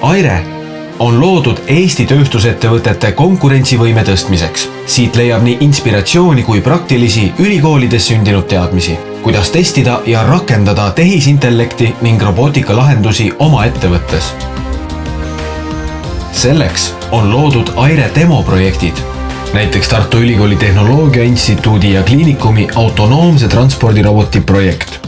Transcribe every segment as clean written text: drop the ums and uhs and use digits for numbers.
Aire on loodud Eesti tööstusettevõtete konkurentsivõime tõstmiseks. Siit leiab nii inspiratsiooni kui praktilisi ülikoolides sündinud teadmisi, kuidas testida ja rakendada tehisintellekti ning robootika lahendusi oma ettevõttes. Selleks on loodud Aire demoprojektid, näiteks Tartu Ülikooli Tehnoloogia Instituudi ja Kliinikumi autonoomse transpordiroboti projekt.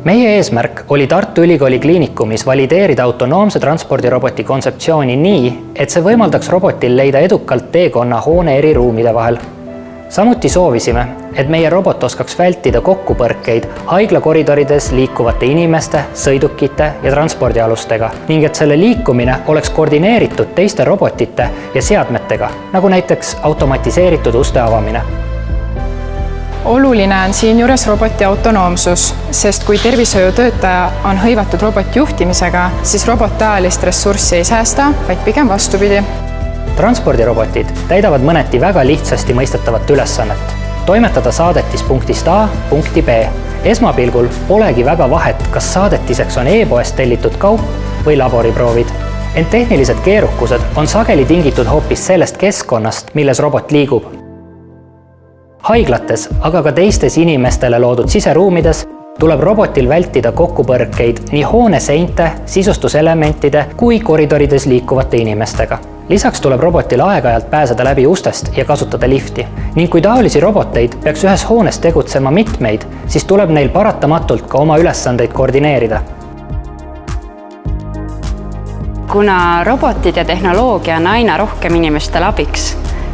Meie eesmärk oli Tartu Ülikooli Kliinikumis valideerida autonoomse transpordiroboti kontseptsiooni nii, et see võimaldaks robotil leida edukalt teekonna hoone eri ruumide vahel. Samuti soovisime, et meie robot oskaks vältida kokkupõrkeid haiglakoridorides liikuvate inimeste, sõidukite ja transpordialustega ning et selle liikumine oleks koordineeritud teiste robotite ja seadmetega, nagu näiteks automatiseeritud uste avamine. Oluline on siinjuures roboti autonoomsus, sest kui tervishoiutöötaja on hõivatud roboti juhtimisega, siis robot ajalist ressurssi ei säästa, vaid pigem vastupidi. Transpordirobotid täidavad mõneti väga lihtsasti mõistetavat ülesannet. Toimetada saadetis punktist A punkti B. Esmapilgul polegi väga vahet, kas saadetiseks on e-poest tellitud kaup või laboriproovid. Ent tehnilised keerukused on sageli tingitud hoopis sellest keskkonnast, milles robot liigub. Haiglates, aga ka teistes inimestele loodud siseruumides tuleb robotil vältida kokkupõrkeid nii hoone seinte, sisustuselementide kui koridorides liikuvate inimestega. Lisaks tuleb robotil aeg-ajalt pääseda läbi ustest ja kasutada lifti. Ning kui taolisi roboteid peaks ühes hoones tegutsema mitmeid, siis tuleb neil paratamatult ka oma ülesandeid koordineerida. Kuna robotid ja tehnoloogia on aina rohkem inimestel abiks,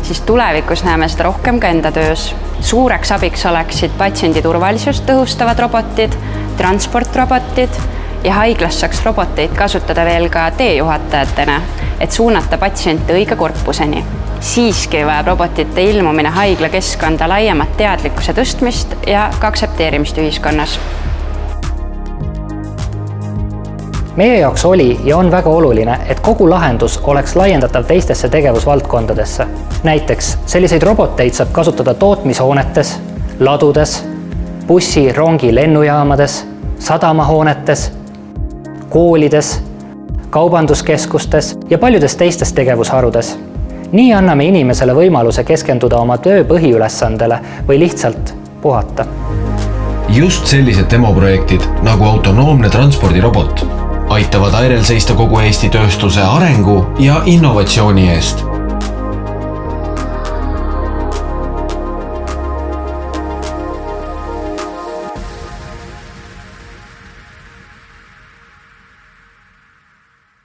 siis tulevikus näeme seda rohkem ka enda töös. Suureks abiks oleksid patsiendi turvalisust tõhustavad robotid, transportrobotid ja haiglas saaks roboteid kasutada veel ka teejuhatajatena, et suunata patsiente õige korpuseni. Siiski vajab robotite ilmumine haiglakeskkonda laiemat teadlikkuse tõstmist ja ka aktsepteerimist ühiskonnas. Meie jaoks oli ja on väga oluline, et kogu lahendus oleks laiendatav teistesse tegevusvaldkondadesse. Näiteks selliseid roboteid saab kasutada tootmishoonetes, ladudes, bussi, rongi lennujaamades, sadamahoonetes, koolides, kaubanduskeskustes ja paljudes teistes tegevusharudes. Nii anname inimesele võimaluse keskenduda oma töö põhiülesandele või lihtsalt puhata. Just sellised demoprojektid nagu autonoomne transpordirobot aitavad Airel seista kogu Eesti tööstuse arengu ja innovatsiooni eest.